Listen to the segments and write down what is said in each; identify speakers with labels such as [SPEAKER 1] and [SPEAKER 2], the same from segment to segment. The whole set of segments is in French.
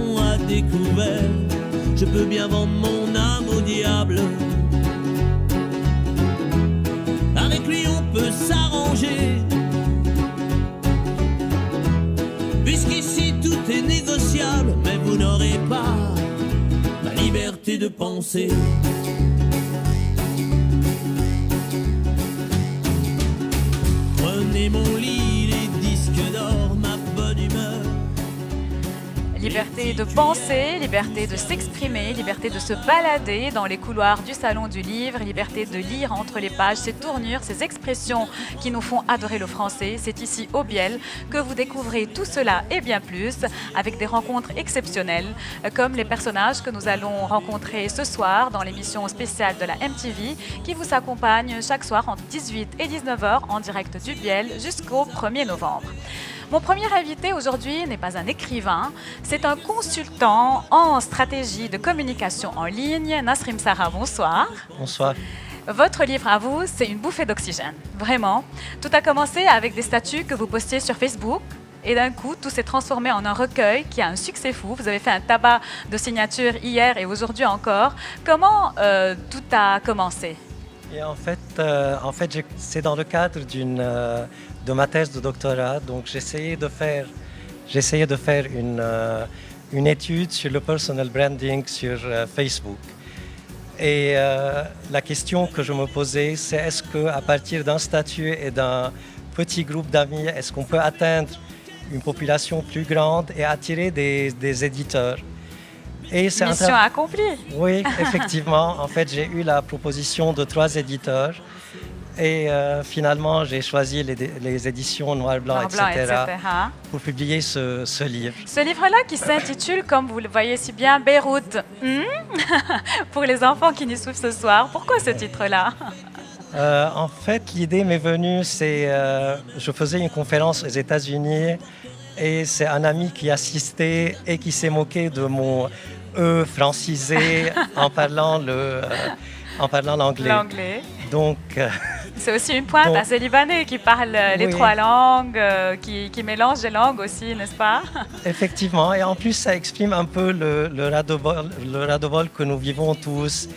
[SPEAKER 1] garçon à découvert. Je peux bien vendre mon âme au diable. Avec lui on peut s'arranger, puisqu'ici tout est négociable. Mais vous n'aurez pas ma liberté de penser. Prenez mon lit, les disques d'or, ma bonne humeur.
[SPEAKER 2] Liberté de penser, liberté de s'exprimer, liberté de se balader dans les couloirs du Salon du Livre, liberté de lire entre les pages ces tournures, ces expressions qui nous font adorer le français. C'est ici au Biel que vous découvrez tout cela et bien plus, avec des rencontres exceptionnelles, comme les personnages que nous allons rencontrer ce soir dans l'émission spéciale de la MTV, qui vous accompagne chaque soir entre 18 et 19h en direct du Biel jusqu'au 1er novembre. Mon premier invité aujourd'hui n'est pas un écrivain, c'est un consultant en stratégie de communication en ligne. Nasrim Sarra, bonsoir.
[SPEAKER 3] Bonsoir.
[SPEAKER 2] Votre livre à vous, c'est une bouffée d'oxygène, vraiment. Tout a commencé avec des statuts que vous postiez sur Facebook. Et d'un coup, tout s'est transformé en un recueil qui a un succès fou. Vous avez fait un tabac de signatures hier et aujourd'hui encore. Comment tout a commencé ?
[SPEAKER 3] Et en fait, c'est dans le cadre de ma thèse de doctorat. Donc, j'essayais de faire une étude sur le personal branding sur Facebook. Et la question que je me posais, c'est est-ce qu'à partir d'un statut et d'un petit groupe d'amis, est-ce qu'on peut atteindre une population plus grande et attirer des éditeurs ? Et c'est
[SPEAKER 2] mission accomplie.
[SPEAKER 3] Oui, effectivement. En fait, j'ai eu la proposition de 3 éditeurs. Et finalement, j'ai choisi les éditions Noir, Blanc, etc. pour publier ce livre.
[SPEAKER 2] Ce livre-là qui s'intitule, comme vous le voyez si bien, Beyrouth. Pour les enfants qui nous suivent ce soir, pourquoi ce titre-là ?
[SPEAKER 3] En fait, l'idée m'est venue, je faisais une conférence aux États-Unis et c'est un ami qui assistait et qui s'est moqué de mon E francisé en parlant l'anglais.
[SPEAKER 2] L'anglais.
[SPEAKER 3] Donc,
[SPEAKER 2] c'est aussi une pointe à ces Libanais qui parlent les 3 langues, qui mélangent les langues aussi, n'est-ce pas ?
[SPEAKER 3] Effectivement, et en plus ça exprime un peu le ras-de-bol que nous vivons tous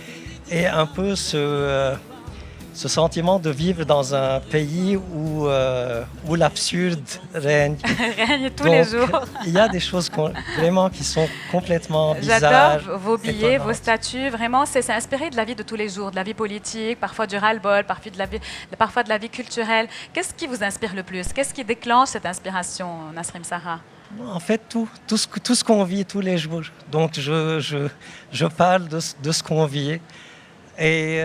[SPEAKER 3] et un peu ce sentiment de vivre dans un pays où l'absurde règne.
[SPEAKER 2] Règne tous les jours.
[SPEAKER 3] Il y a des choses vraiment qui sont complètement bizarres.
[SPEAKER 2] J'adore vos billets, vos statuts. Vraiment, c'est inspiré de la vie de tous les jours, de la vie politique, parfois du ras-le-bol, parfois de la vie culturelle. Qu'est-ce qui vous inspire le plus ? Qu'est-ce qui déclenche cette inspiration, Nasrim Sarra ?
[SPEAKER 3] En fait, tout ce qu'on vit tous les jours. Donc, je parle de ce qu'on vit. Et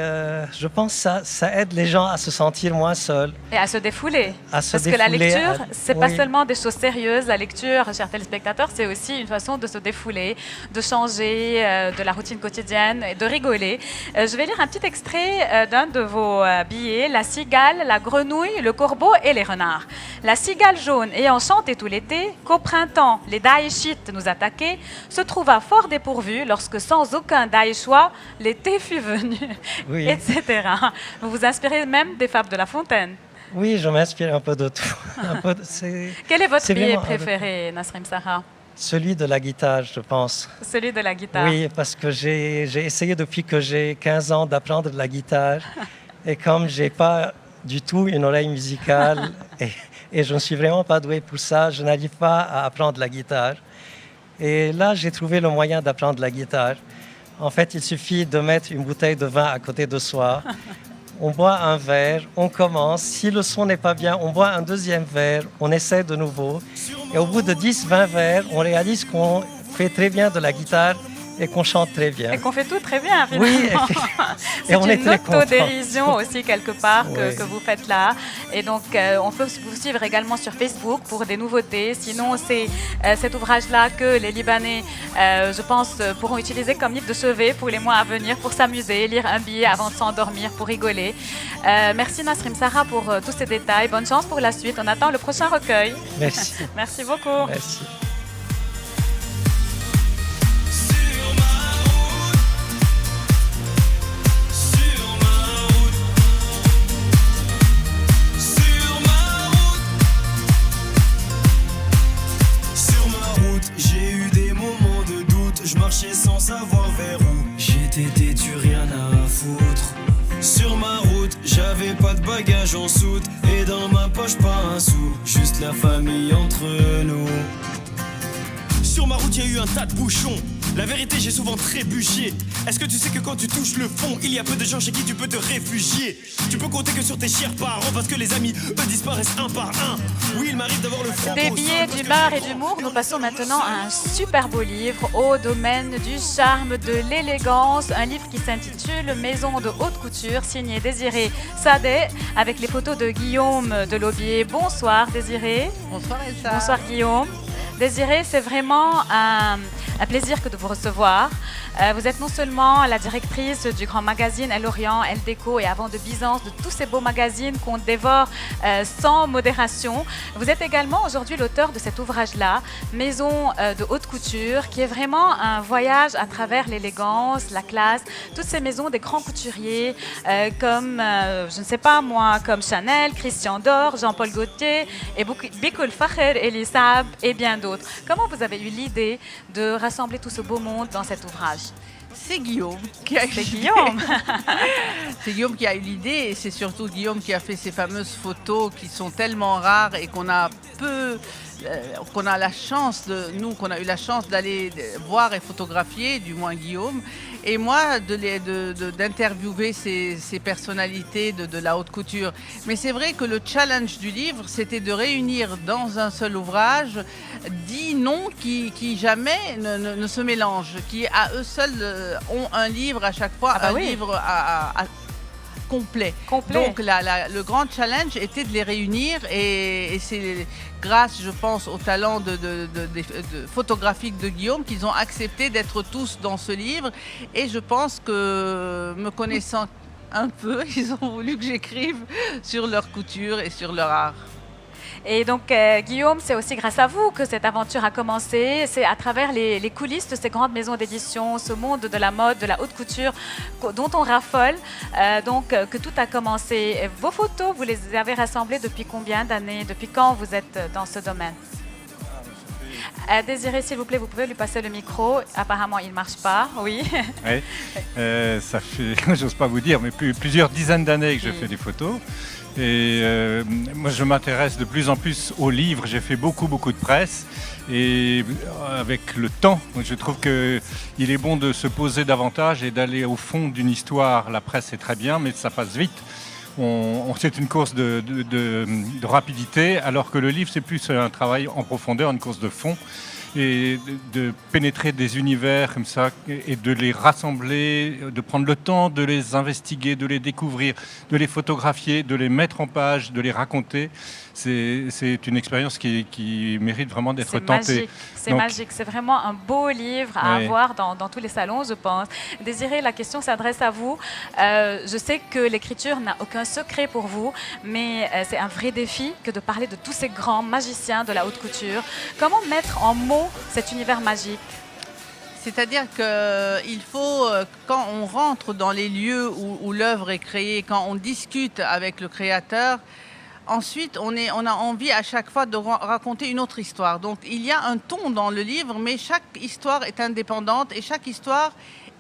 [SPEAKER 3] je pense que ça aide les gens à se sentir moins seuls.
[SPEAKER 2] Et à se défouler. Que la lecture, ce n'est pas seulement des choses sérieuses. La lecture, chers téléspectateurs, c'est aussi une façon de se défouler, de changer de la routine quotidienne et de rigoler. Je vais lire un petit extrait d'un de vos billets. La cigale, la grenouille, le corbeau et les renards. La cigale jaune ayant chanté tout l'été, qu'au printemps, les Daeshites nous attaquaient, se trouva fort dépourvu lorsque, sans aucun Daeshois, l'été fut venu. Oui. Etc. Vous vous inspirez même des fables de La Fontaine.
[SPEAKER 3] Oui, je m'inspire un peu de tout.
[SPEAKER 2] Quel est votre billet préféré, Nasrim Sarra ?
[SPEAKER 3] Celui de la guitare, je pense.
[SPEAKER 2] Celui de la guitare.
[SPEAKER 3] Oui, parce que j'ai essayé depuis que j'ai 15 ans d'apprendre la guitare. Et comme je n'ai pas du tout une oreille musicale et je ne suis vraiment pas doué pour ça, je n'arrive pas à apprendre la guitare. Et là, j'ai trouvé le moyen d'apprendre la guitare. En fait, il suffit de mettre une bouteille de vin à côté de soi. On boit un verre, on commence. Si le son n'est pas bien, on boit un deuxième verre, on essaie de nouveau. Et au bout de 10-20 verres, on réalise qu'on fait très bien de la guitare et qu'on chante très bien.
[SPEAKER 2] Et qu'on fait tout très bien, finalement.
[SPEAKER 3] Oui,
[SPEAKER 2] c'est une autodérision aussi, quelque part, que vous faites là. Et donc, on peut vous suivre également sur Facebook pour des nouveautés. Sinon, c'est cet ouvrage-là que les Libanais, je pense, pourront utiliser comme livre de chevet pour les mois à venir, pour s'amuser, lire un billet avant de s'endormir, pour rigoler. Merci Nasrim Sarra pour tous ces détails. Bonne chance pour la suite. On attend le prochain recueil.
[SPEAKER 3] Merci.
[SPEAKER 2] Merci beaucoup.
[SPEAKER 3] Merci.
[SPEAKER 4] J'ai eu des moments de je marchais sans savoir vers où. J'étais têtu, rien à foutre. Sur ma route, j'avais pas de bagages en soute. Et dans ma poche, pas un sou. Juste la famille entre nous. Sur ma route, y a eu un tas de bouchons. La vérité, j'ai souvent trébuché. Est-ce que tu sais que quand tu touches le fond, il y a peu de gens chez qui tu peux te réfugier. Tu peux compter que sur tes chers parents, parce que les amis, eux, disparaissent un par un. Oui, il m'arrive d'avoir le front.
[SPEAKER 2] Des billets d'humeur et d'humour, nous passons maintenant à un super beau livre au domaine du charme, de l'élégance. Un livre qui s'intitule Maison de haute couture, signé Désiré Sadeh, avec les photos de Guillaume Delaubier. Bonsoir Désiré.
[SPEAKER 5] Bonsoir Elsa.
[SPEAKER 2] Bonsoir Guillaume. Désiré, c'est vraiment un plaisir que de vous recevoir. Vous êtes non seulement la directrice du grand magazine Elle Orient, Elle Déco et Avant de Byzance, de tous ces beaux magazines qu'on dévore sans modération. Vous êtes également aujourd'hui l'auteur de cet ouvrage-là, Maison de haute couture, qui est vraiment un voyage à travers l'élégance, la classe, toutes ces maisons des grands couturiers comme, je ne sais pas moi, comme Chanel, Christian Dior, Jean-Paul Gaultier, et Bikoul Facher, Elie Saab et bien d'autres. Comment vous avez eu l'idée de rassembler tout ce beau monde dans cet ouvrage?
[SPEAKER 5] C'est Guillaume qui a eu l'idée. C'est Guillaume qui a eu l'idée et c'est surtout Guillaume qui a fait ces fameuses photos qui sont tellement rares et qu'on a la chance qu'on a eu la chance d'aller voir et photographier, du moins Guillaume, et moi d'interviewer ces personnalités de la haute couture. Mais c'est vrai que le challenge du livre, c'était de réunir dans un seul ouvrage 10 noms qui jamais ne se mélangent, qui à eux seuls ont un livre à chaque fois, livre complet. Donc le grand challenge était de les réunir et c'est grâce, je pense, au talent photographique de Guillaume qu'ils ont accepté d'être tous dans ce livre. Et je pense que, me connaissant un peu, ils ont voulu que j'écrive sur leur couture et sur leur art.
[SPEAKER 2] Et donc, Guillaume, c'est aussi grâce à vous que cette aventure a commencé. C'est à travers les coulisses de ces grandes maisons d'édition, ce monde de la mode, de la haute couture dont on raffole, que tout a commencé. Vos photos, vous les avez rassemblées depuis combien d'années? Depuis quand vous êtes dans ce domaine? Désiré, s'il vous plaît, vous pouvez lui passer le micro. Apparemment, il ne marche pas. Oui.
[SPEAKER 6] Oui. Ça fait, j'ose pas vous dire, mais plusieurs dizaines d'années que je fais des photos. Et moi, je m'intéresse de plus en plus aux livres. J'ai fait beaucoup de presse. Et avec le temps, je trouve qu'il est bon de se poser davantage et d'aller au fond d'une histoire. La presse, c'est très bien, mais ça passe vite. C'est une course de rapidité, alors que le livre, c'est plus un travail en profondeur, une course de fond. Et de pénétrer des univers comme ça et de les rassembler, de prendre le temps de les investiguer, de les découvrir, de les photographier, de les mettre en page, de les raconter. C'est une expérience qui mérite vraiment d'être tentée.
[SPEAKER 2] C'est magique, c'est vraiment un beau livre à avoir dans tous les salons, je pense. Désiré, la question s'adresse à vous. Je sais que l'écriture n'a aucun secret pour vous, mais c'est un vrai défi que de parler de tous ces grands magiciens de la haute couture. Comment mettre en mots cet univers magique?
[SPEAKER 5] C'est-à-dire qu'il faut, quand on rentre dans les lieux où l'œuvre est créée, quand on discute avec le créateur, ensuite, on a envie à chaque fois de raconter une autre histoire. Donc, il y a un ton dans le livre, mais chaque histoire est indépendante et chaque histoire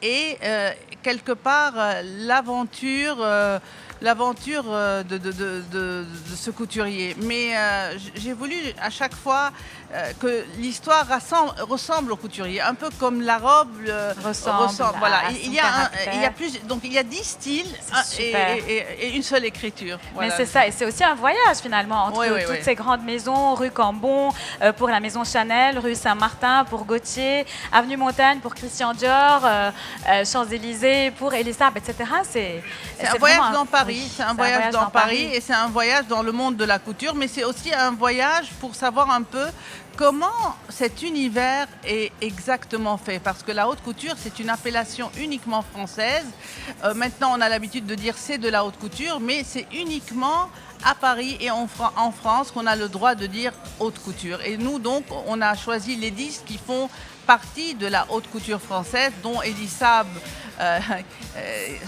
[SPEAKER 5] est quelque part l'aventure de ce couturier. Mais j'ai voulu à chaque fois que l'histoire ressemble au couturier, un peu comme la robe ressemble. Voilà. Il y a 10 styles et une seule écriture. Voilà.
[SPEAKER 2] Mais c'est ça, et c'est aussi un voyage finalement entre toutes ces grandes maisons, rue Cambon pour la maison Chanel, rue Saint-Martin pour Gaultier, avenue Montaigne pour Christian Dior, Champs-Élysées pour Elie Saab, etc. C'est
[SPEAKER 5] un voyage dans Paris. C'est un voyage dans Paris et c'est un voyage dans le monde de la couture, mais c'est aussi un voyage pour savoir un peu comment cet univers est exactement fait. Parce que la haute couture, c'est une appellation uniquement française. Maintenant, on a l'habitude de dire c'est de la haute couture, mais c'est uniquement à Paris et en France qu'on a le droit de dire haute couture. Et nous, donc, on a choisi les 10 qui font partie de la haute couture française, dont Elisab,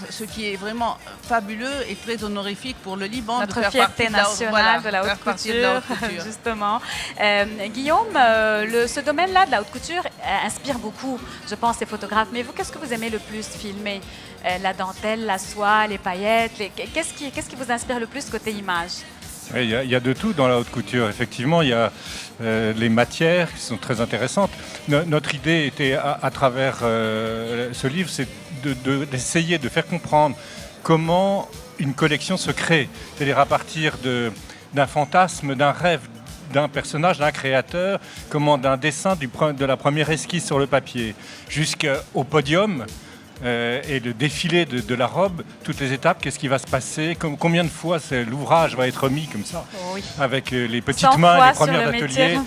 [SPEAKER 5] ce qui est vraiment fabuleux et très honorifique pour le Liban.
[SPEAKER 2] Notre
[SPEAKER 5] de faire
[SPEAKER 2] fierté
[SPEAKER 5] partie
[SPEAKER 2] nationale de la haute couture, justement. Guillaume, ce domaine-là de la haute couture inspire beaucoup, je pense, les photographes. Mais vous, qu'est-ce que vous aimez le plus filmer? La dentelle, la soie, les paillettes, qu'est-ce qui vous inspire le plus côté image?
[SPEAKER 6] Oui, il y a de tout dans la haute couture. Effectivement, il y a les matières qui sont très intéressantes. Notre idée était, à travers ce livre, c'est d'essayer de faire comprendre comment une collection se crée. C'est-à-dire à partir d'un fantasme, d'un rêve, d'un personnage, d'un créateur, comment d'un dessin de la première esquisse sur le papier jusqu'au podium. Et le défilé de la robe, toutes les étapes, qu'est-ce qui va se passer, combien de fois l'ouvrage va être mis comme ça,
[SPEAKER 2] oui.
[SPEAKER 6] avec les petites mains, les premières d'atelier,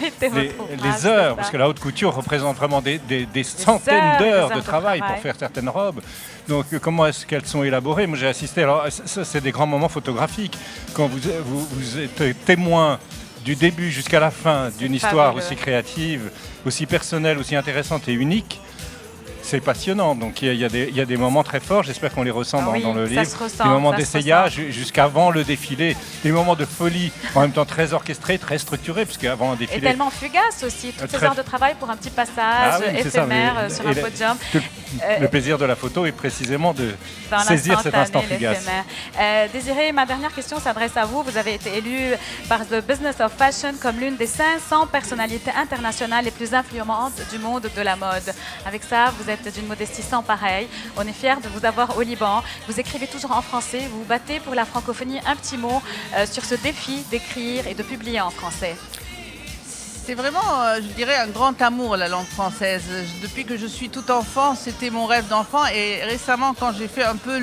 [SPEAKER 6] les heures, parce que la haute couture représente vraiment des centaines d'heures de travail pour faire certaines robes. Donc comment est-ce qu'elles sont élaborées? Moi j'ai assisté, alors ça c'est des grands moments photographiques, quand vous êtes témoin du début jusqu'à la fin d'une histoire aussi créative, aussi personnelle, aussi intéressante et unique. C'est passionnant, donc il y a des moments très forts, j'espère qu'on les ressent dans le livre, des moments d'essayage jusqu'avant le défilé, des moments de folie, en même temps très orchestrés, très structurés, parce qu'avant un défilé...
[SPEAKER 2] Et tellement fugace aussi, toutes ces heures de travail pour un petit passage éphémère sur un podium.
[SPEAKER 6] Le plaisir de la photo est précisément de saisir cet instant fugace.
[SPEAKER 2] Désiré, ma dernière question s'adresse à vous. Vous avez été élu par The Business of Fashion comme l'une des 500 personnalités internationales les plus influentes du monde de la mode. Avec ça, vous êtes d'une modestie sans pareille. On est fiers de vous avoir au Liban. Vous écrivez toujours en français. Vous vous battez pour la francophonie. Un petit mot sur ce défi d'écrire et de publier en français.
[SPEAKER 5] C'est vraiment, je dirais, un grand amour, la langue française. Depuis que je suis tout enfant, c'était mon rêve d'enfant. Et récemment, quand j'ai fait un peu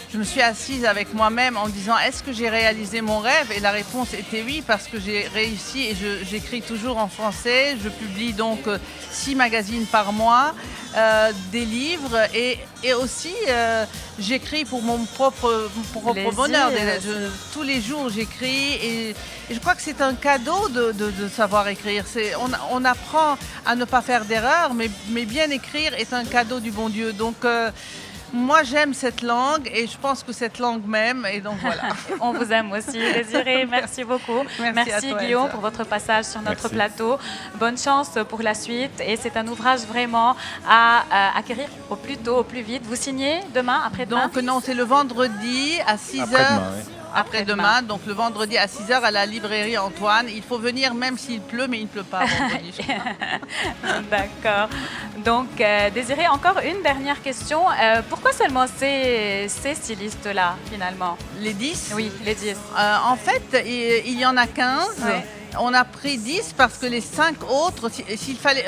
[SPEAKER 5] je me suis assise avec moi-même en me disant, est-ce que j'ai réalisé mon rêve? Et la réponse était oui, parce que j'ai réussi et j'écris toujours en français. Je publie donc 6 magazines par mois, des livres et aussi j'écris pour mon propre bonheur. Tous les jours j'écris et je crois que c'est un cadeau de savoir écrire. On apprend à ne pas faire d'erreurs, mais bien écrire est un cadeau du bon Dieu. Donc moi, j'aime cette langue et je pense que cette langue m'aime et donc voilà.
[SPEAKER 2] On vous aime aussi, Désiré. Merci beaucoup. Merci Guillaume, Elsa, pour votre passage sur notre plateau. Bonne chance pour la suite et c'est un ouvrage vraiment à acquérir au plus tôt, au plus vite. Vous signez demain, après-demain?
[SPEAKER 5] Donc non, c'est le vendredi à 6h. Après-demain, donc le vendredi à 6h à la librairie Antoine. Il faut venir même s'il pleut, mais il ne pleut pas vendredi.
[SPEAKER 2] D'accord. Donc, Désiré, encore une dernière question. Pourquoi seulement ces stylistes-là, finalement?
[SPEAKER 5] Les 10?
[SPEAKER 2] Oui, les 10.
[SPEAKER 5] En fait, il y en a 15. Ouais. On a pris 10 parce que les 5 autres,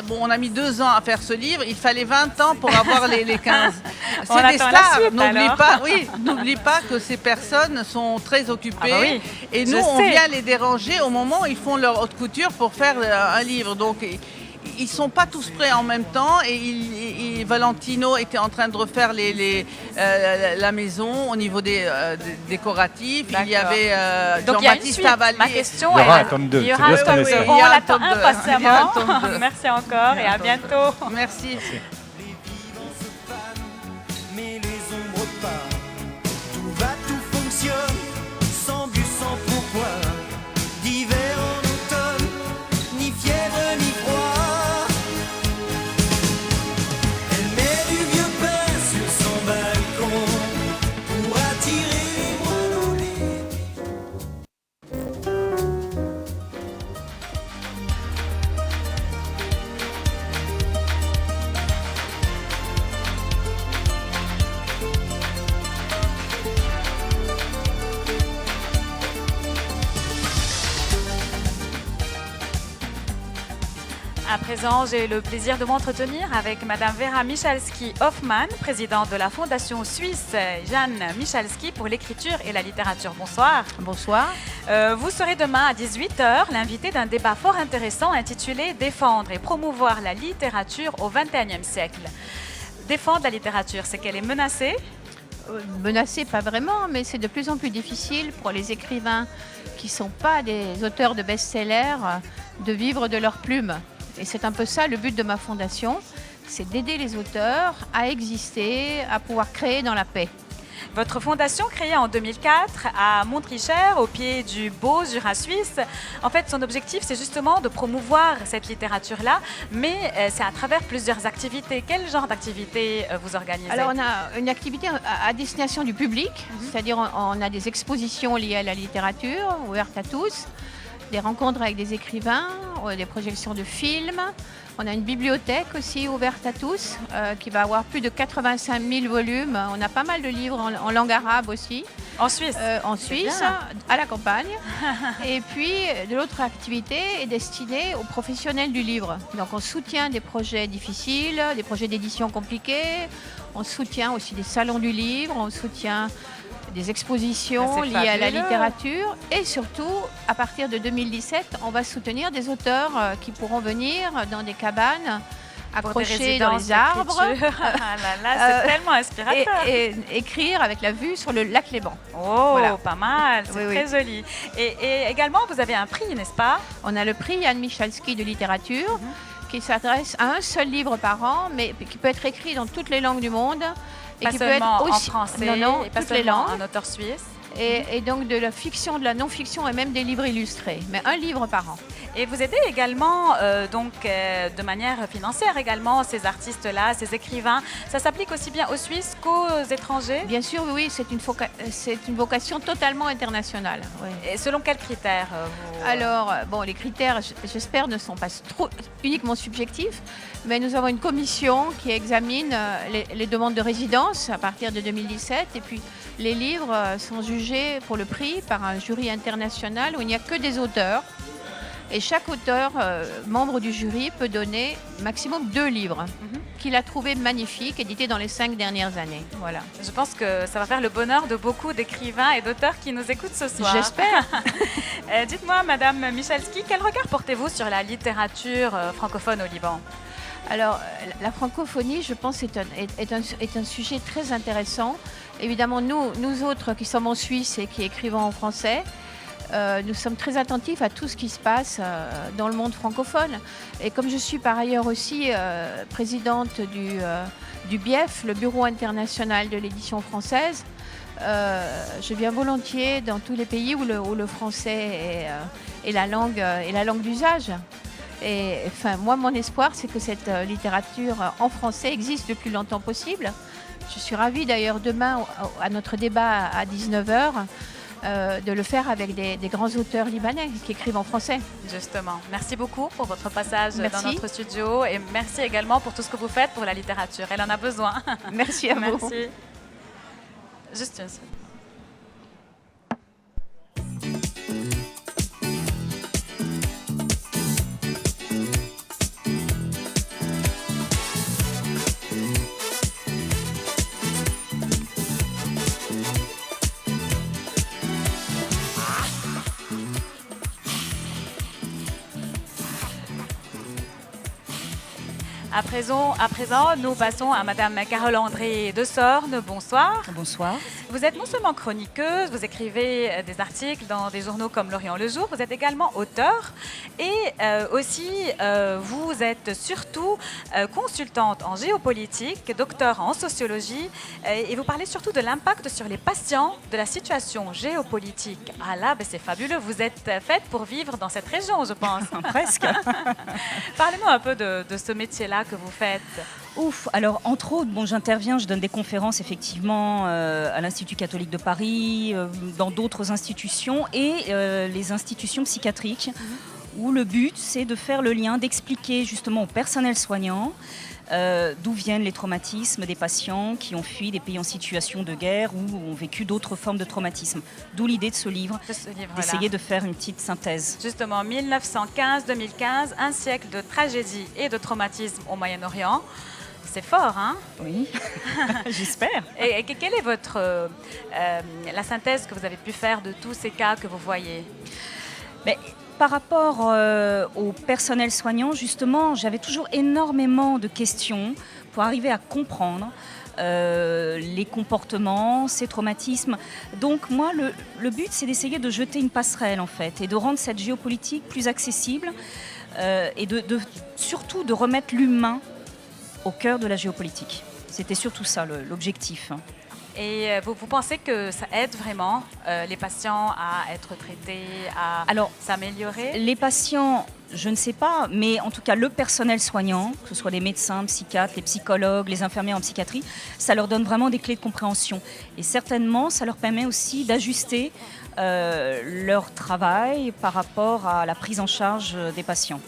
[SPEAKER 5] on a mis 2 ans à faire ce livre, il fallait 20 ans pour avoir les 15. C'est des stars, n'oublie pas que ces personnes sont très occupées et nous on vient les déranger au moment où ils font leur haute couture pour faire un livre. Donc ils ne sont pas tous prêts en même temps et Valentino était en train de refaire la maison au niveau des décoratifs. Il y avait Jean-Baptiste Avalier.
[SPEAKER 2] Ma question
[SPEAKER 6] il y aura un tome 2.
[SPEAKER 2] On l'attend impatiemment. Merci encore et à bientôt.
[SPEAKER 5] Merci.
[SPEAKER 4] Mais les ombres pas, tout va, tout fonctionne, sans but, sans pourquoi, d'hiver en automne, ni fièvre ni froid. Elle met du vieux pain sur son balcon pour attirer les grenouilles.
[SPEAKER 2] À présent, j'ai le plaisir de m'entretenir avec Madame Vera Michalski-Hoffmann, présidente de la Fondation suisse Jeanne Michalski pour l'écriture et la littérature. Bonsoir.
[SPEAKER 7] Bonsoir.
[SPEAKER 2] Vous serez demain à 18h l'invité d'un débat fort intéressant intitulé « Défendre et promouvoir la littérature au XXIe siècle ». Défendre la littérature, c'est qu'elle est menacée?
[SPEAKER 7] Menacée, pas vraiment, mais c'est de plus en plus difficile pour les écrivains qui ne sont pas des auteurs de best-sellers de vivre de leur plume. Et c'est un peu ça le but de ma fondation, c'est d'aider les auteurs à exister, à pouvoir créer dans la paix.
[SPEAKER 2] Votre fondation, créée en 2004 à Montrichard, au pied du beau Jura suisse, en fait, son objectif, c'est justement de promouvoir cette littérature-là, mais c'est à travers plusieurs activités. Quel genre d'activités vous organisez?
[SPEAKER 7] Alors, on a une activité à destination du public, c'est-à-dire on a des expositions liées à la littérature, ouvertes à tous, des rencontres avec des écrivains, des projections de films. On a une bibliothèque aussi ouverte à tous qui va avoir plus de 85 000 volumes. On a pas mal de livres en langue arabe aussi.
[SPEAKER 2] En Suisse?
[SPEAKER 7] En Suisse, à la campagne. Et puis, de l'autre activité est destinée aux professionnels du livre. Donc, on soutient des projets difficiles, des projets d'édition compliqués. On soutient aussi des salons du livre. On soutient des expositions liées à la littérature. Et surtout, à partir de 2017, on va soutenir des auteurs qui pourront venir dans des cabanes, accrochés dans les arbres.
[SPEAKER 2] Ah là là, c'est tellement inspirateur.
[SPEAKER 7] Et écrire avec la vue sur le lac Léman.
[SPEAKER 2] Oh,
[SPEAKER 7] Voilà.
[SPEAKER 2] pas mal, c'est
[SPEAKER 7] Oui,
[SPEAKER 2] très joli. Et également, vous avez un prix, n'est-ce pas?
[SPEAKER 7] On a le prix Yann Michalski de littérature qui s'adresse à un seul livre par an, mais qui peut être écrit dans toutes les langues du monde. Et
[SPEAKER 2] Pas
[SPEAKER 7] qui
[SPEAKER 2] seulement
[SPEAKER 7] peut être aussi
[SPEAKER 2] en français,
[SPEAKER 7] non,
[SPEAKER 2] et pas
[SPEAKER 7] toutes les
[SPEAKER 2] seulement
[SPEAKER 7] langues.
[SPEAKER 2] un auteur suisse.
[SPEAKER 7] Et donc de la fiction, de la non-fiction et même des livres illustrés. Mais un livre par an.
[SPEAKER 2] Et vous aidez également, de manière financière également, ces artistes-là, ces écrivains. Ça s'applique aussi bien aux Suisses qu'aux étrangers?
[SPEAKER 7] Bien sûr, oui, c'est une vocation totalement internationale. Oui.
[SPEAKER 2] Et selon quels critères
[SPEAKER 7] Alors, bon, les critères, j'espère, ne sont pas trop uniquement subjectifs, mais nous avons une commission qui examine les demandes de résidence à partir de 2017, et puis les livres sont jugés pour le prix par un jury international où il n'y a que des auteurs. Et chaque auteur, membre du jury, peut donner maximum 2 livres qu'il a trouvés magnifiques, édités dans les 5 dernières années. Voilà.
[SPEAKER 2] Je pense que ça va faire le bonheur de beaucoup d'écrivains et d'auteurs qui nous écoutent ce soir.
[SPEAKER 7] J'espère.
[SPEAKER 2] Dites-moi, Madame Michalski, quel regard portez-vous sur la littérature francophone au Liban?
[SPEAKER 7] Alors, la francophonie, je pense, est un sujet très intéressant. Évidemment, nous autres qui sommes en Suisse et qui écrivons en français, nous sommes très attentifs à tout ce qui se passe dans le monde francophone. Et comme je suis par ailleurs aussi présidente du BIEF, le Bureau international de l'édition française, je viens volontiers dans tous les pays où le français est la langue d'usage. Et enfin, moi, mon espoir, c'est que cette littérature en français existe le plus longtemps possible. Je suis ravie d'ailleurs demain, à notre débat à 19h, de le faire avec des grands auteurs libanais qui écrivent en français.
[SPEAKER 2] Justement. Merci beaucoup pour votre passage
[SPEAKER 7] Merci.
[SPEAKER 2] dans notre studio et merci également pour tout ce que vous faites pour la littérature. Elle en a besoin.
[SPEAKER 7] Merci à vous.
[SPEAKER 2] Merci. Juste une seconde. À présent, nous passons à Madame Carole-André de Sorne. Bonsoir.
[SPEAKER 8] Bonsoir.
[SPEAKER 2] Vous êtes non seulement chroniqueuse, vous écrivez des articles dans des journaux comme L'Orient le Jour, vous êtes également auteur et aussi vous êtes surtout consultante en géopolitique, docteur en sociologie et vous parlez surtout de l'impact sur les patients de la situation géopolitique. Ah là, ben c'est fabuleux, vous êtes faite pour vivre dans cette région, je pense.
[SPEAKER 8] Presque.
[SPEAKER 2] Parlez-nous un peu de ce métier-là que vous faites.
[SPEAKER 8] Ouf. Alors, entre autres, j'interviens, je donne des conférences effectivement à l'Institut catholique de Paris, dans d'autres institutions et les institutions psychiatriques, où le but, c'est de faire le lien, d'expliquer justement au personnel soignant d'où viennent les traumatismes des patients qui ont fui des pays en situation de guerre ou ont vécu d'autres formes de traumatisme. D'où l'idée de ce livre, d'essayer de faire une petite synthèse.
[SPEAKER 2] Justement, 1915-2015, un siècle de tragédie et de traumatisme au Moyen-Orient. C'est fort, hein?
[SPEAKER 8] Oui, j'espère.
[SPEAKER 2] Et quelle est votre la synthèse que vous avez pu faire de tous ces cas que vous voyez?
[SPEAKER 8] Par rapport au personnel soignant, justement, j'avais toujours énormément de questions pour arriver à comprendre les comportements, ces traumatismes. Donc moi, le but, c'est d'essayer de jeter une passerelle, en fait, et de rendre cette géopolitique plus accessible et surtout de remettre l'humain au cœur de la géopolitique. C'était surtout ça l'objectif.
[SPEAKER 2] Et vous pensez que ça aide vraiment les patients à être traités, à s'améliorer?
[SPEAKER 8] Les patients, je ne sais pas, mais en tout cas le personnel soignant, que ce soit les médecins, psychiatres, les psychologues, les infirmières en psychiatrie, ça leur donne vraiment des clés de compréhension. Et certainement, ça leur permet aussi d'ajuster leur travail par rapport à la prise en charge des patients.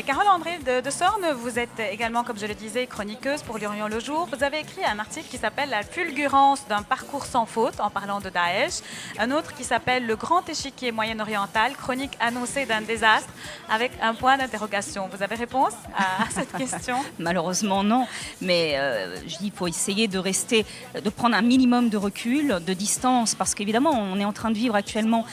[SPEAKER 2] Carole-André de Sorne, vous êtes également, comme je le disais, chroniqueuse pour Lorient Le Jour. Vous avez écrit un article qui s'appelle « La fulgurance d'un parcours sans faute » en parlant de Daesh. Un autre qui s'appelle « Le grand échiquier moyen-oriental, chronique annoncée d'un désastre » avec un point d'interrogation. Vous avez réponse à cette question?
[SPEAKER 8] Malheureusement non, mais je dis qu'il faut essayer de prendre un minimum de recul, de distance, parce qu'évidemment on est en train de vivre actuellement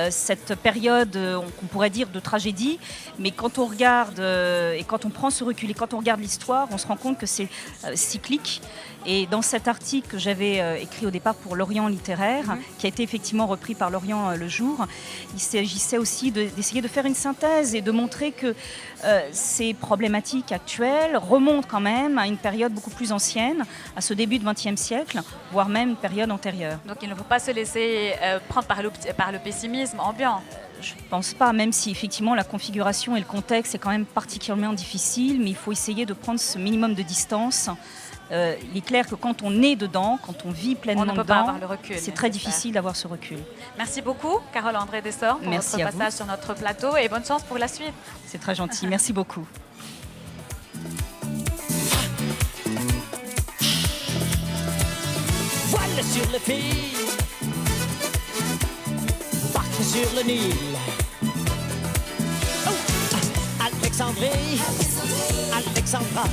[SPEAKER 8] cette période, qu'on pourrait dire, de tragédie, mais quand on regarde et quand on prend ce recul et quand on regarde l'histoire, on se rend compte que c'est cyclique. Et dans cet article que j'avais écrit au départ pour Lorient littéraire, qui a été effectivement repris par Lorient Le Jour, il s'agissait aussi d'essayer de faire une synthèse et de montrer que ces problématiques actuelles remontent quand même à une période beaucoup plus ancienne, à ce début du XXe siècle, voire même une période antérieure.
[SPEAKER 2] Donc il ne faut pas se laisser prendre par le pessimisme ambiant.
[SPEAKER 8] Je ne pense pas, même si effectivement la configuration et le contexte est quand même particulièrement difficile, mais il faut essayer de prendre ce minimum de distance. Il est clair que quand on est dedans, quand on vit pleinement dedans, c'est très difficile d'avoir ce recul.
[SPEAKER 2] Merci beaucoup, Carole-André Dessornes, pour votre passage sur notre plateau et bonne chance pour la suite.
[SPEAKER 8] C'est très gentil, merci beaucoup.
[SPEAKER 1] Voile sur le fil, barque sur le Nil. Oh, Alexandrie, Alexandra.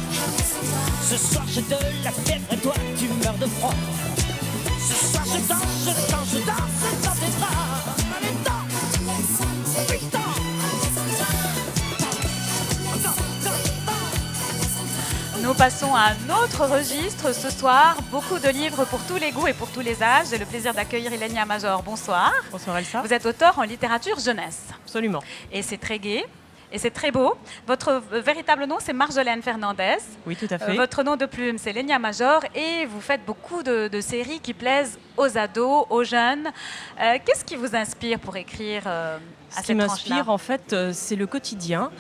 [SPEAKER 1] Ce soir j'ai de la fièvre et toi tu meurs de froid. Ce soir je danse, je danse, je danse dans tes bras. Allez, danse, putain.
[SPEAKER 2] Nous passons à un autre registre ce soir. Beaucoup de livres pour tous les goûts et pour tous les âges. J'ai le plaisir d'accueillir Ilenia Major. Bonsoir.
[SPEAKER 9] Bonsoir Elsa.
[SPEAKER 2] Vous êtes auteur en littérature jeunesse.
[SPEAKER 9] Absolument.
[SPEAKER 2] Et c'est très gai. Et c'est très beau. Votre véritable nom, c'est Marjolaine Fernandez.
[SPEAKER 9] Oui, tout à fait.
[SPEAKER 2] Votre nom de plume, c'est Ilenia Major. Et vous faites beaucoup de séries qui plaisent aux ados, aux jeunes. Qu'est-ce qui vous inspire pour écrire à cette tranche-là ?
[SPEAKER 9] Ce qui m'inspire, en fait, c'est le quotidien.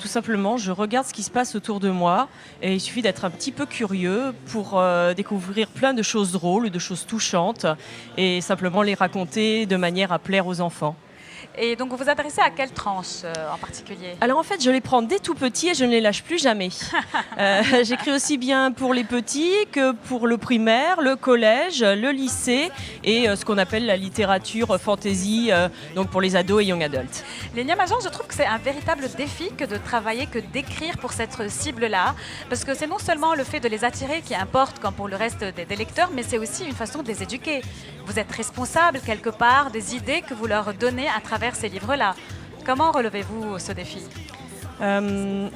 [SPEAKER 9] Tout simplement, je regarde ce qui se passe autour de moi. Et il suffit d'être un petit peu curieux pour découvrir plein de choses drôles, de choses touchantes. Et simplement les raconter de manière à plaire aux enfants.
[SPEAKER 2] Et donc, vous vous adressez à quelle tranche en particulier ?
[SPEAKER 9] Alors en fait, je les prends dès tout petits et je ne les lâche plus jamais. J'écris aussi bien pour les petits que pour le primaire, le collège, le lycée et ce qu'on appelle la littérature fantasy, donc pour les ados et young adults.
[SPEAKER 2] Ilenia Major, je trouve que c'est un véritable défi que de travailler, que d'écrire pour cette cible-là. Parce que c'est non seulement le fait de les attirer qui importe comme pour le reste des lecteurs, mais c'est aussi une façon de les éduquer. Vous êtes responsable quelque part des idées que vous leur donnez à travers ces livres-là. Comment relevez-vous ce défi ?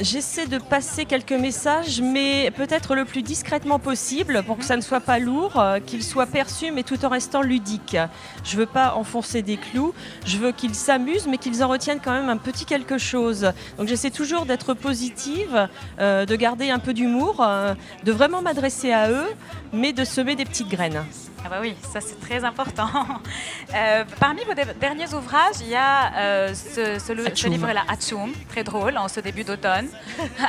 [SPEAKER 9] J'essaie de passer quelques messages, mais peut-être le plus discrètement possible pour que ça ne soit pas lourd, qu'il soit perçu, mais tout en restant ludique. Je ne veux pas enfoncer des clous, je veux qu'ils s'amusent, mais qu'ils en retiennent quand même un petit quelque chose. Donc j'essaie toujours d'être positive, de garder un peu d'humour, de vraiment m'adresser à eux, mais de semer des petites graines.
[SPEAKER 2] Ah bah oui, ça c'est très important. Parmi vos derniers ouvrages, il y a ce livre-là, Atchoum, très drôle, en ce début d'automne,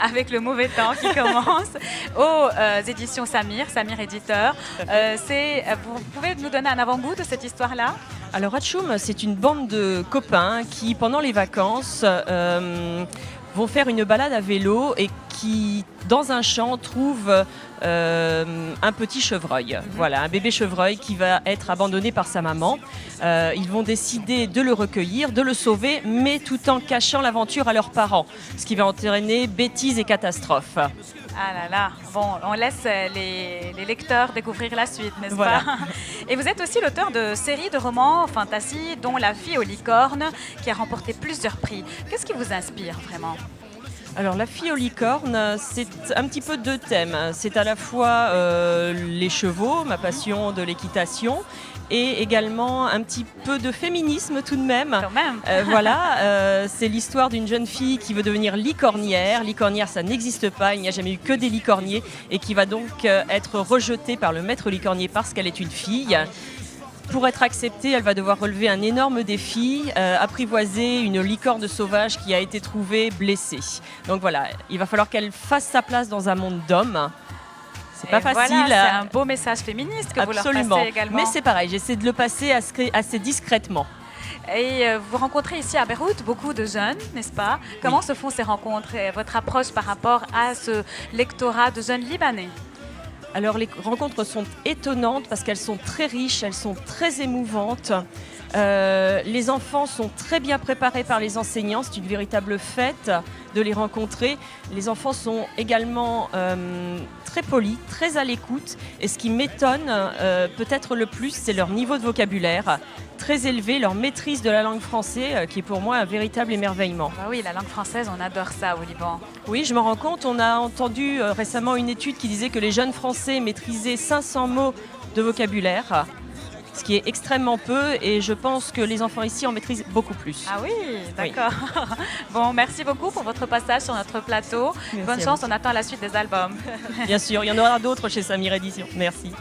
[SPEAKER 2] avec le mauvais temps qui commence, aux éditions Samir éditeur. Vous pouvez nous donner un avant-goût de cette histoire-là ?
[SPEAKER 9] Alors Atchoum, c'est une bande de copains qui, pendant les vacances, vont faire une balade à vélo et qui, dans un champ, trouvent un petit chevreuil. Voilà, un bébé chevreuil qui va être abandonné par sa maman. Ils vont décider de le recueillir, de le sauver, mais tout en cachant l'aventure à leurs parents, ce qui va entraîner bêtises et catastrophes.
[SPEAKER 2] Ah là là, bon, on laisse les lecteurs découvrir la suite, n'est-ce
[SPEAKER 9] voilà.
[SPEAKER 2] pas ? Et vous êtes aussi l'auteur de séries de romans fantasy, dont La fille aux licornes, qui a remporté plusieurs prix. Qu'est-ce qui vous inspire vraiment ?
[SPEAKER 9] Alors la fille aux licornes, c'est un petit peu deux thèmes. C'est à la fois les chevaux, ma passion de l'équitation, et également un petit peu de féminisme tout de même.
[SPEAKER 2] Quand même.
[SPEAKER 9] C'est l'histoire d'une jeune fille qui veut devenir licornière. Licornière, ça n'existe pas, il n'y a jamais eu que des licorniers, et qui va donc être rejetée par le maître licornier parce qu'elle est une fille. Pour être acceptée, elle va devoir relever un énorme défi, apprivoiser une licorne sauvage qui a été trouvée blessée. Donc voilà, il va falloir qu'elle fasse sa place dans un monde d'hommes. C'est pas facile.
[SPEAKER 2] Voilà, c'est un beau message féministe que
[SPEAKER 9] Absolument.
[SPEAKER 2] vous leur passez également.
[SPEAKER 9] Mais c'est pareil, j'essaie de le passer assez discrètement.
[SPEAKER 2] Et vous rencontrez ici à Beyrouth beaucoup de jeunes, n'est-ce pas? Comment se font ces rencontres et votre approche par rapport à ce lectorat de jeunes Libanais?
[SPEAKER 9] Alors les rencontres sont étonnantes parce qu'elles sont très riches, elles sont très émouvantes. Les enfants sont très bien préparés par les enseignants, c'est une véritable fête de les rencontrer. Les enfants sont également très polis, très à l'écoute. Et ce qui m'étonne peut-être le plus, c'est leur niveau de vocabulaire très élevé, leur maîtrise de la langue française, qui est pour moi un véritable émerveillement.
[SPEAKER 2] Bah oui, la langue française, on adore ça au Liban.
[SPEAKER 9] Oui, je me rends compte. On a entendu récemment une étude qui disait que les jeunes Français maîtrisaient 500 mots de vocabulaire, ce qui est extrêmement peu, et je pense que les enfants ici en maîtrisent beaucoup plus.
[SPEAKER 2] Ah oui, d'accord. Oui. Bon, merci beaucoup pour votre passage sur notre plateau.
[SPEAKER 9] Merci.
[SPEAKER 2] Bonne chance, on attend la suite des albums.
[SPEAKER 9] Bien sûr, il y en aura d'autres chez Samir Édition. Merci.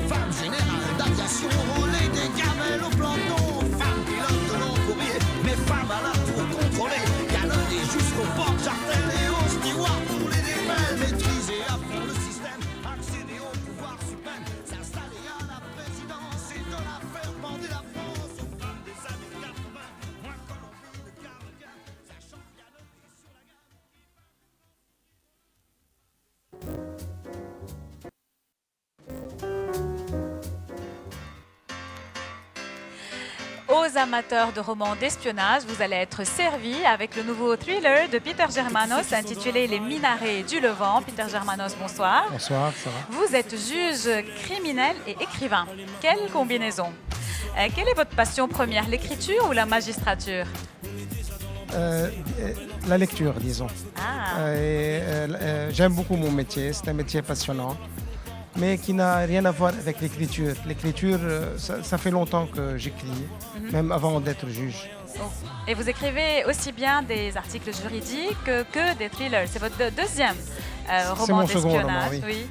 [SPEAKER 10] Femme générale d'aviation, rouler des gamelles au planton. Femme pilote de long courrier, mais femme à la pour contrôler. Galonner jusqu'au porte-jartel et au steward pour les démêles. Maîtriser à fond le système, accéder au pouvoir suprême. S'installer à la présidence et de la faire bander la France. Aux femmes des années 80, moins Colombie de Carlequin, sachant galonner sur la gamme.
[SPEAKER 2] Aux amateurs de romans d'espionnage, vous allez être servis avec le nouveau thriller de Peter Germanos intitulé Les Minarets du Levant. Peter Germanos, bonsoir.
[SPEAKER 11] Bonsoir, ça va.
[SPEAKER 2] Vous êtes juge criminel et écrivain. Quelle combinaison? Quelle est votre passion première, l'écriture ou la magistrature?
[SPEAKER 11] La lecture, disons.
[SPEAKER 2] Ah.
[SPEAKER 11] J'aime beaucoup mon métier, c'est un métier passionnant, mais qui n'a rien à voir avec l'écriture. L'écriture, ça fait longtemps que j'écris, même avant d'être juge.
[SPEAKER 2] Et vous écrivez aussi bien des articles juridiques que des thrillers. C'est votre deuxième roman d'espionnage. Oui.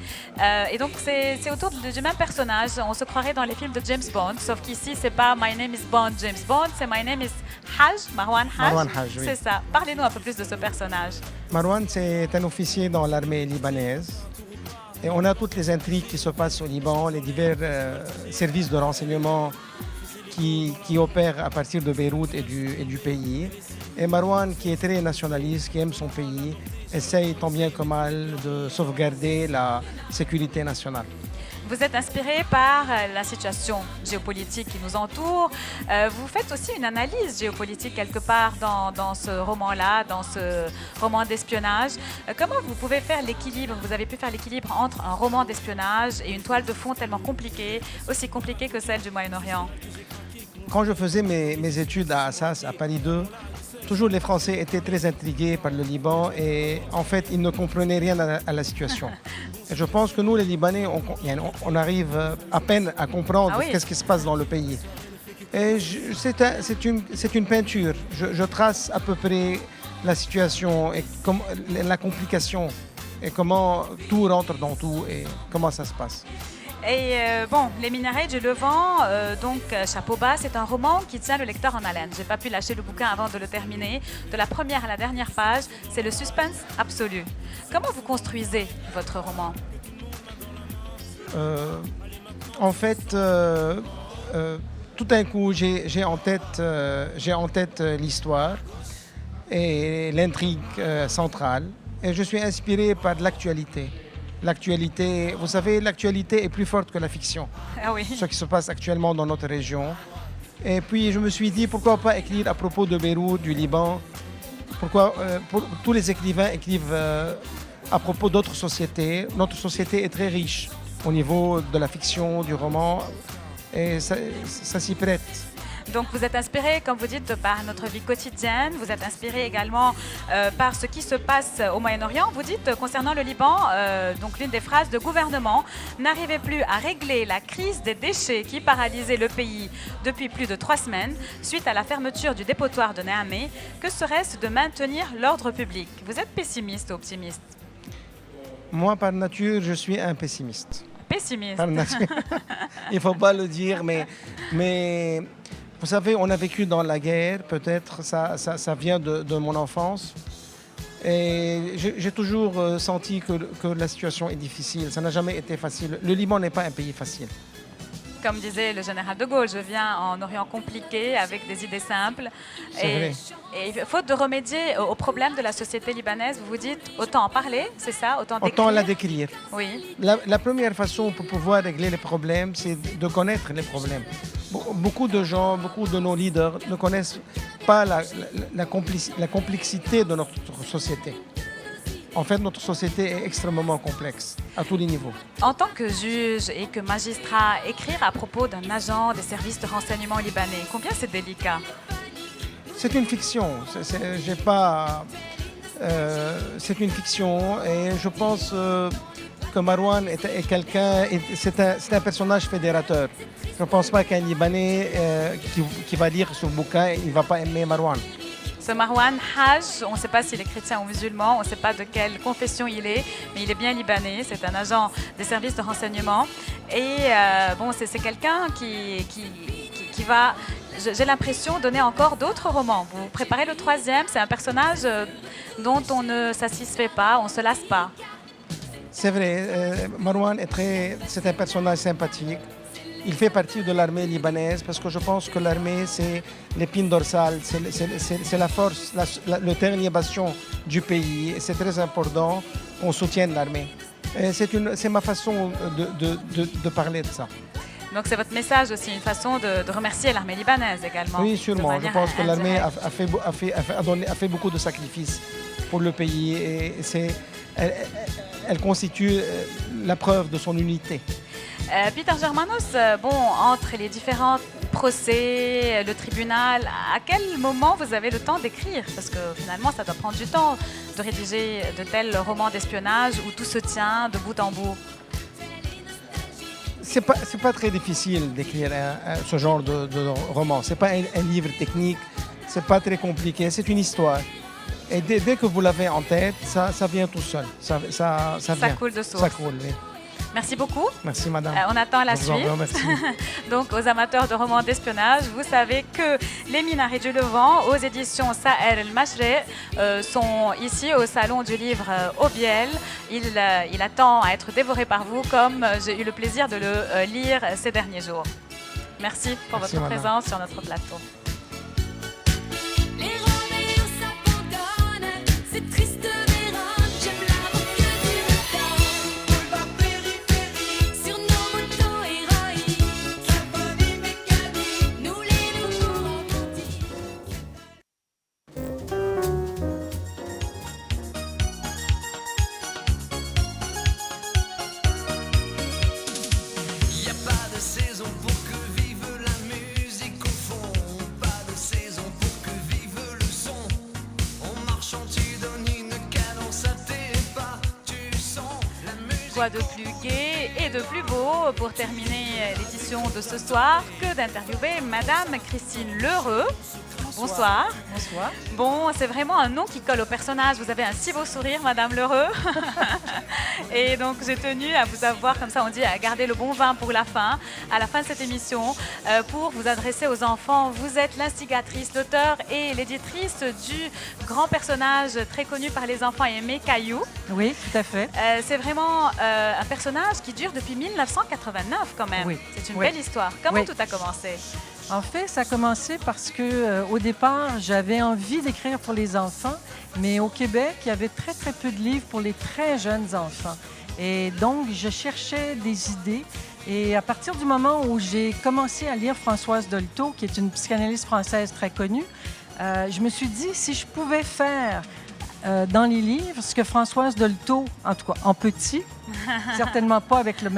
[SPEAKER 2] Et donc c'est autour du même personnage. On se croirait dans les films de James Bond, sauf qu'ici c'est pas My name is Bond, James Bond, c'est My name is Haj, Marwan Haj.
[SPEAKER 11] Marwan Haj, oui.
[SPEAKER 2] C'est ça. Parlez-nous un peu plus de ce personnage.
[SPEAKER 11] Marwan, c'est un officier dans l'armée libanaise. Et on a toutes les intrigues qui se passent au Liban, les divers services de renseignement qui opèrent à partir de Beyrouth et du pays. Et Marwan, qui est très nationaliste, qui aime son pays, essaye tant bien que mal de sauvegarder la sécurité nationale.
[SPEAKER 2] Vous êtes inspiré par la situation géopolitique qui nous entoure. Vous faites aussi une analyse géopolitique quelque part dans ce roman-là, dans ce roman d'espionnage. Comment vous pouvez faire l'équilibre, vous avez pu faire l'équilibre entre un roman d'espionnage et une toile de fond tellement compliquée, aussi compliquée que celle du Moyen-Orient?
[SPEAKER 11] Quand je faisais mes études à Assas, à Paris 2, toujours les Français étaient très intrigués par le Liban et en fait, ils ne comprenaient rien à la situation. Et je pense que nous, les Libanais, on arrive à peine à comprendre qu'est-ce qui se passe dans le pays. Et c'est une peinture. Je trace à peu près la situation et la complication et comment tout rentre dans tout et comment ça se passe.
[SPEAKER 2] Et Les Minarets du Levant, chapeau bas, c'est un roman qui tient le lecteur en haleine. Je n'ai pas pu lâcher le bouquin avant de le terminer. De la première à la dernière page, c'est le suspense absolu. Comment vous construisez votre roman?
[SPEAKER 11] En fait, tout d'un coup, j'ai en tête l'histoire et l'intrigue centrale. Et je suis inspiré par l'actualité. L'actualité, vous savez, l'actualité est plus forte que la fiction.
[SPEAKER 2] Ah oui.
[SPEAKER 11] Ce qui se passe actuellement dans notre région. Et puis je me suis dit, pourquoi pas écrire à propos de Beyrouth, du Liban? Pourquoi tous les écrivains écrivent à propos d'autres sociétés? Notre société est très riche au niveau de la fiction, du roman, et ça s'y prête.
[SPEAKER 2] Donc vous êtes inspiré, comme vous dites, par notre vie quotidienne. Vous êtes inspiré également par ce qui se passe au Moyen-Orient. Vous dites concernant le Liban, donc l'une des phrases de gouvernement, n'arrivait plus à régler la crise des déchets qui paralysait le pays depuis plus de 3 semaines suite à la fermeture du dépotoir de Niamey. Que serait-ce de maintenir l'ordre public? Vous êtes pessimiste ou optimiste?
[SPEAKER 11] Moi, par nature, je suis un pessimiste.
[SPEAKER 2] Pessimiste.
[SPEAKER 11] Par nature. Il ne faut pas le dire, mais vous savez, on a vécu dans la guerre, peut-être, ça vient de mon enfance. Et j'ai toujours senti que la situation est difficile. Ça n'a jamais été facile. Le Liban n'est pas un pays facile.
[SPEAKER 2] Comme disait le général de Gaulle, je viens en Orient compliqué avec des idées simples.
[SPEAKER 11] C'est vrai.
[SPEAKER 2] Et faute de remédier aux problèmes de la société libanaise, vous vous dites autant en parler, c'est ça? Autant
[SPEAKER 11] la décrire.
[SPEAKER 2] Oui.
[SPEAKER 11] La première façon pour pouvoir régler les problèmes, c'est de connaître les problèmes. Beaucoup de gens, beaucoup de nos leaders ne connaissent pas la complexité de notre société. En fait, notre société est extrêmement complexe, à tous les niveaux.
[SPEAKER 2] En tant que juge et que magistrat, écrire à propos d'un agent des services de renseignement libanais, combien c'est délicat?
[SPEAKER 11] C'est une fiction. C'est une fiction et je pense que Marwan est quelqu'un, c'est un personnage fédérateur. Je ne pense pas qu'un Libanais qui va lire ce bouquin, il ne va pas aimer Marwan.
[SPEAKER 2] Ce Marwan Haj, on ne sait pas s'il est chrétien ou musulman, on ne sait pas de quelle confession il est, mais il est bien libanais, c'est un agent des services de renseignement. Et c'est quelqu'un qui va, j'ai l'impression, donner encore d'autres romans. Vous préparez le 3e, c'est un personnage dont on ne satisfait pas, on ne se lasse pas.
[SPEAKER 11] C'est vrai, Marwan c'est un personnage sympathique. Il fait partie de l'armée libanaise parce que je pense que l'armée, c'est l'épine dorsale, c'est la force, le dernier bastion du pays. Et c'est très important qu'on soutienne l'armée. C'est ma façon de parler de ça.
[SPEAKER 2] Donc c'est votre message aussi, une façon de remercier l'armée libanaise également.
[SPEAKER 11] Oui, sûrement. Je pense que l'armée a fait beaucoup de sacrifices pour le pays et elle constitue la preuve de son unité.
[SPEAKER 2] Peter Germanos, entre les différents procès, le tribunal, à quel moment vous avez le temps d'écrire? Parce que finalement, ça doit prendre du temps de rédiger de tels romans d'espionnage où tout se tient de bout en bout.
[SPEAKER 11] C'est pas très difficile d'écrire ce genre de roman. C'est pas un livre technique, c'est pas très compliqué, c'est une histoire. Et dès que vous l'avez en tête, ça vient tout seul. Ça vient.
[SPEAKER 2] Coule de source.
[SPEAKER 11] Ça coule, oui.
[SPEAKER 2] Merci beaucoup.
[SPEAKER 11] Merci, madame.
[SPEAKER 2] On attend la suite. Donc, aux amateurs de romans d'espionnage, vous savez que Les Minarets du Levant, aux éditions Saher El Machre, sont ici au Salon du Livre au Biel. Il attend à être dévoré par vous, comme j'ai eu le plaisir de le lire ces derniers jours. Merci pour votre présence sur notre plateau. Quoi de plus gai et de plus beau pour terminer l'édition de ce soir que d'interviewer Madame Christine Lheureux. Bonsoir.
[SPEAKER 12] Bonsoir.
[SPEAKER 2] Bon, c'est vraiment un nom qui colle au personnage. Vous avez un si beau sourire, Madame Lheureux. Et donc, j'ai tenu à vous avoir, comme ça on dit, à garder le bon vin pour la fin, à la fin de cette émission, pour vous adresser aux enfants. Vous êtes l'instigatrice, l'auteur et l'éditrice du grand personnage très connu par les enfants aimé, Caillou.
[SPEAKER 12] Oui, tout à fait.
[SPEAKER 2] C'est vraiment un personnage qui dure depuis 1989 quand même.
[SPEAKER 12] Oui.
[SPEAKER 2] C'est une belle histoire. Comment tout a commencé?
[SPEAKER 12] En fait, ça a commencé parce que au départ, j'avais envie d'écrire pour les enfants, mais au Québec, il y avait très, très peu de livres pour les très jeunes enfants. Et donc, je cherchais des idées. Et à partir du moment où j'ai commencé à lire Françoise Dolto, qui est une psychanalyste française très connue, je me suis dit, si je pouvais faire dans les livres ce que Françoise Dolto, en tout cas en petit, certainement pas avec la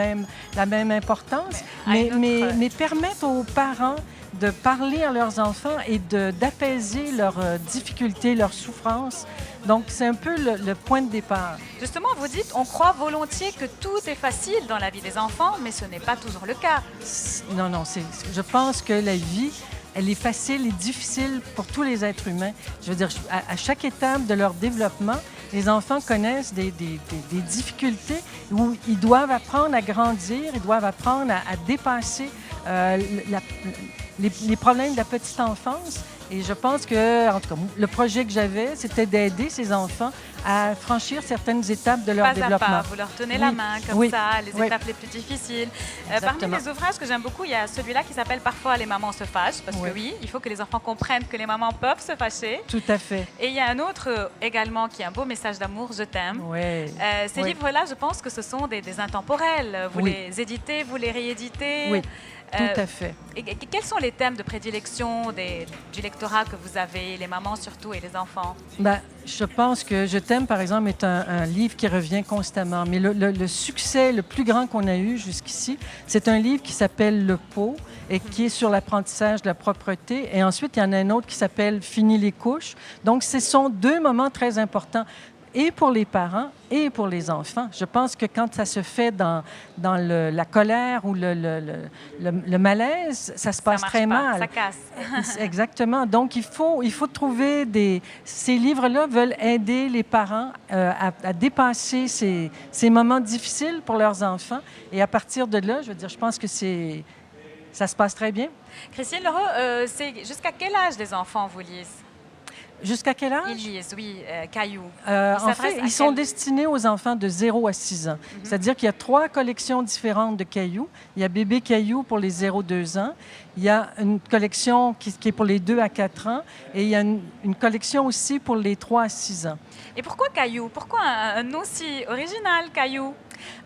[SPEAKER 12] même importance, mais permettre aux parents de parler à leurs enfants et d'apaiser leurs difficultés, leurs souffrances. Donc, c'est un peu le point de départ.
[SPEAKER 2] Justement, vous dites, on croit volontiers que tout est facile dans la vie des enfants, mais ce n'est pas toujours le cas.
[SPEAKER 12] Non, non, je pense que la vie, elle est facile et difficile pour tous les êtres humains. Je veux dire, à chaque étape de leur développement, les enfants connaissent des difficultés où ils doivent apprendre à grandir, ils doivent apprendre à dépasser les problèmes de la petite enfance. Et je pense que, en tout cas, le projet que j'avais, c'était d'aider ces enfants à franchir certaines étapes de leur développement.
[SPEAKER 2] Pas à pas, vous leur tenez la main comme ça, les étapes les plus difficiles. Parmi les ouvrages que j'aime beaucoup, il y a celui-là qui s'appelle « Parfois les mamans se fâchent », parce que oui, il faut que les enfants comprennent que les mamans peuvent se fâcher.
[SPEAKER 12] Tout à fait.
[SPEAKER 2] Et il y a un autre également qui est un beau message d'amour, « Je t'aime ». Ces livres-là, je pense que ce sont des intemporels. Vous les éditez, vous les rééditez.
[SPEAKER 12] Oui. Tout à fait.
[SPEAKER 2] Et quels sont les thèmes de prédilection du lectorat que vous avez, les mamans surtout et les enfants?
[SPEAKER 12] Ben, je pense que Je t'aime, par exemple, est un livre qui revient constamment. Mais le succès le plus grand qu'on a eu jusqu'ici, c'est un livre qui s'appelle Le pot et qui est sur l'apprentissage de la propreté. Et ensuite, il y en a un autre qui s'appelle Fini les couches. Donc, ce sont deux moments très importants, et pour les parents et pour les enfants. Je pense que quand ça se fait dans la colère ou le malaise, ça se passe très mal.
[SPEAKER 2] Ça casse.
[SPEAKER 12] Exactement. Donc, il faut trouver Ces livres-là veulent aider les parents à dépasser ces moments difficiles pour leurs enfants. Et à partir de là, je veux dire, je pense que ça se passe très bien.
[SPEAKER 2] Christine Lheureux, c'est jusqu'à quel âge les enfants vous lisent?
[SPEAKER 12] Jusqu'à quel âge?
[SPEAKER 2] Ils lisent, oui, Caillou.
[SPEAKER 12] En fait, ils sont destinés aux enfants de 0 à 6 ans. C'est-à-dire qu'il y a 3 collections différentes de cailloux. Il y a Bébé Caillou pour les 0-2 ans. Il y a une collection qui est pour les 2 à 4 ans. Et il y a une collection aussi pour les 3 à 6 ans.
[SPEAKER 2] Et pourquoi Caillou? Pourquoi un nom si original, Caillou?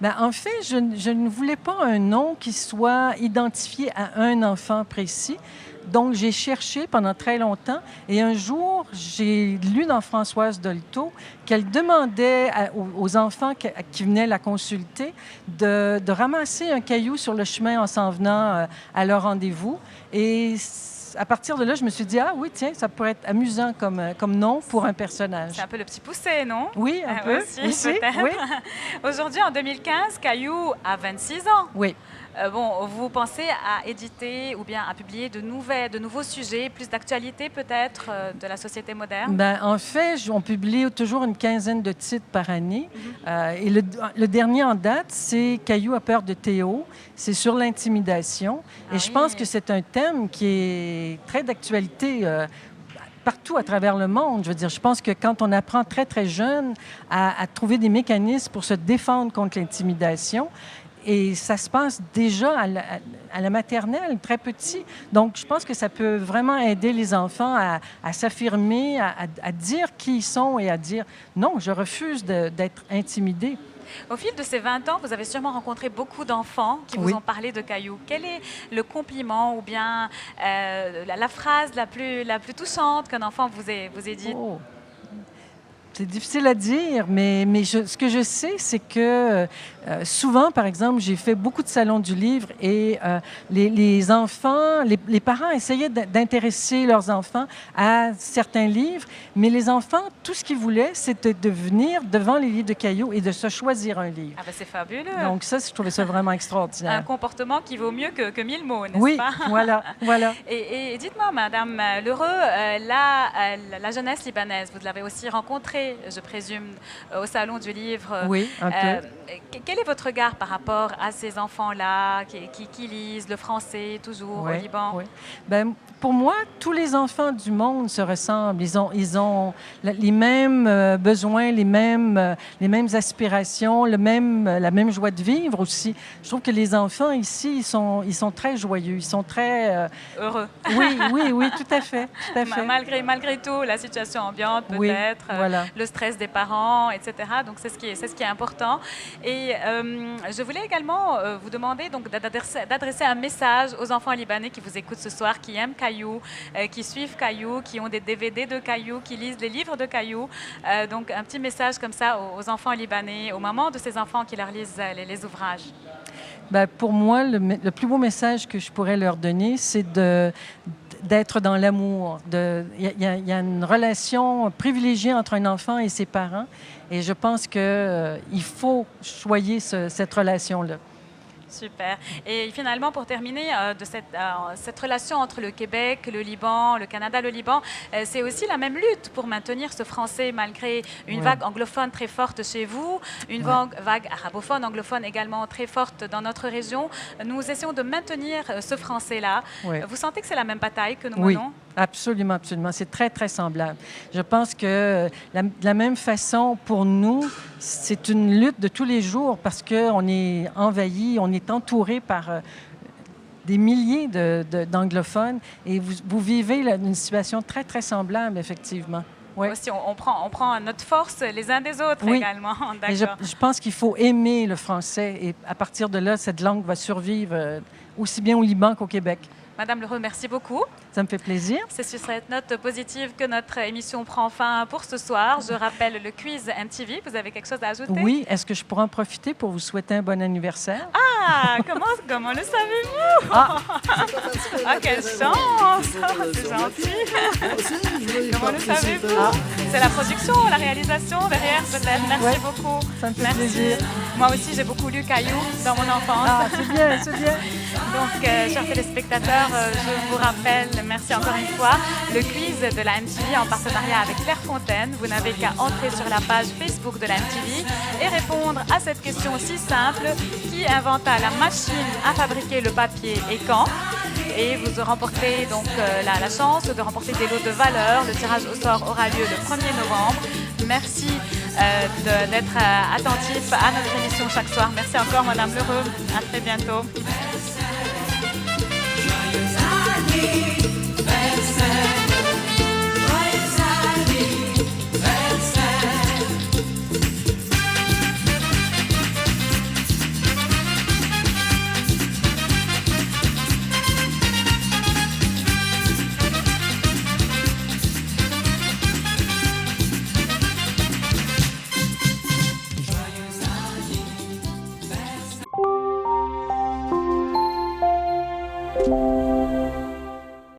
[SPEAKER 12] Bien, en fait, je ne voulais pas un nom qui soit identifié à un enfant précis. Donc, j'ai cherché pendant très longtemps et un jour, j'ai lu dans Françoise Dolto qu'elle demandait aux enfants qui venaient la consulter de ramasser un caillou sur le chemin en s'en venant à leur rendez-vous. Et à partir de là, je me suis dit, ah oui, tiens, ça pourrait être amusant comme nom pour un personnage.
[SPEAKER 2] C'est un peu le petit poussé, non?
[SPEAKER 12] Oui, un peu.
[SPEAKER 2] Aussi,
[SPEAKER 12] oui.
[SPEAKER 2] Aujourd'hui, en 2015, Caillou a 26 ans.
[SPEAKER 12] Oui.
[SPEAKER 2] Vous pensez à éditer ou bien à publier de nouveaux sujets, plus d'actualité peut-être de la société moderne?
[SPEAKER 12] Ben, en fait, on publie toujours une quinzaine de titres par année. Et le dernier en date, c'est Caillou a peur de Théo. C'est sur l'intimidation. Et je pense que c'est un thème qui est très d'actualité partout à travers le monde. Je veux dire, je pense que quand on apprend très, très jeune à trouver des mécanismes pour se défendre contre l'intimidation, et ça se passe déjà à la maternelle, très petit. Donc, je pense que ça peut vraiment aider les enfants à s'affirmer, à dire qui ils sont et à dire « non, je refuse d'être intimidé ».
[SPEAKER 2] Au fil de ces 20 ans, vous avez sûrement rencontré beaucoup d'enfants qui vous ont parlé de Caillou. Quel est le compliment ou bien la phrase la plus touchante qu'un enfant vous ait dite?
[SPEAKER 12] C'est difficile à dire, mais ce que je sais, c'est que souvent, par exemple, j'ai fait beaucoup de salons du livre et les enfants, les parents essayaient d'intéresser leurs enfants à certains livres, mais les enfants, tout ce qu'ils voulaient, c'était de venir devant les livres de Caillou et de se choisir un livre.
[SPEAKER 2] Ah ben c'est fabuleux!
[SPEAKER 12] Donc ça, je trouvais ça vraiment extraordinaire.
[SPEAKER 2] Un comportement qui vaut mieux que 1000 mots, n'est-ce
[SPEAKER 12] oui,
[SPEAKER 2] pas?
[SPEAKER 12] voilà.
[SPEAKER 2] Et dites-moi, Madame Lheureux, la jeunesse libanaise, vous l'avez aussi rencontrée, je présume, au Salon du Livre.
[SPEAKER 12] Oui, un peu.
[SPEAKER 2] Quel est votre regard par rapport à ces enfants-là qui lisent le français toujours au Liban?
[SPEAKER 12] Oui. Ben, pour moi, tous les enfants du monde se ressemblent. Ils ont les mêmes besoins, les mêmes aspirations, la même joie de vivre aussi. Je trouve que les enfants ici, ils sont très joyeux, ils sont très...
[SPEAKER 2] heureux.
[SPEAKER 12] Oui, tout à fait.
[SPEAKER 2] Malgré tout, la situation ambiante peut-être, le stress des parents, etc. Donc, c'est ce qui est important. Et je voulais également vous demander donc, d'adresser un message aux enfants libanais qui vous écoutent ce soir, qui aiment Caillou, qui suivent Caillou, qui ont des DVD de Caillou, qui lisent les livres de Caillou. Donc, un petit message comme ça aux enfants libanais, aux mamans de ces enfants qui leur lisent les ouvrages.
[SPEAKER 12] Ben, pour moi, le plus beau message que je pourrais leur donner, c'est d'être dans l'amour. Il y a une relation privilégiée entre un enfant et ses parents. Et je pense qu'il faut choyer cette relation-là.
[SPEAKER 2] Super. Et finalement, pour terminer, de cette relation entre le Québec, le Liban, le Canada, le Liban, c'est aussi la même lutte pour maintenir ce français malgré une vague anglophone très forte chez vous, une vague arabophone, anglophone également très forte dans notre région. Nous essayons de maintenir ce français-là. Vous sentez que c'est la même bataille que nous menons?
[SPEAKER 12] Absolument, absolument. C'est très, très semblable. Je pense que de la même façon, pour nous, c'est une lutte de tous les jours parce qu'on est envahi, on est entouré par des milliers d'anglophones et vous vivez une situation très, très semblable, effectivement.
[SPEAKER 2] Aussi, on prend notre force les uns des autres également.
[SPEAKER 12] Et je pense qu'il faut aimer le français et à partir de là, cette langue va survivre aussi bien au Liban qu'au Québec.
[SPEAKER 2] Madame Leroux, merci beaucoup.
[SPEAKER 12] Ça me fait plaisir.
[SPEAKER 2] C'est sur cette note positive que notre émission prend fin pour ce soir. Je rappelle le quiz MTV. Vous avez quelque chose à ajouter?
[SPEAKER 12] Oui. Est-ce que je pourrais en profiter pour vous souhaiter un bon anniversaire?
[SPEAKER 2] Ah! Comment le savez-vous? Ah, quelle chance! C'est gentil. Comment le savez-vous? C'est la production, la réalisation derrière, peut-être. Merci beaucoup.
[SPEAKER 12] Ça me fait plaisir.
[SPEAKER 2] Moi aussi, j'ai beaucoup lu Caillou dans mon enfance.
[SPEAKER 12] Ah, c'est bien, c'est bien.
[SPEAKER 2] Donc, chers téléspectateurs, je vous rappelle, merci encore une fois, le quiz de la MTV en partenariat avec Clairefontaine. Vous n'avez qu'à entrer sur la page Facebook de la MTV et répondre à cette question si simple: qui inventa la machine à fabriquer le papier et quand? Et vous remportez donc la chance de remporter des lots de valeur. Le tirage au sort aura lieu le 1er novembre. Merci d'être attentif à notre émission chaque soir. Merci encore, Madame Leroux. À très bientôt. Joyeux anniversaire.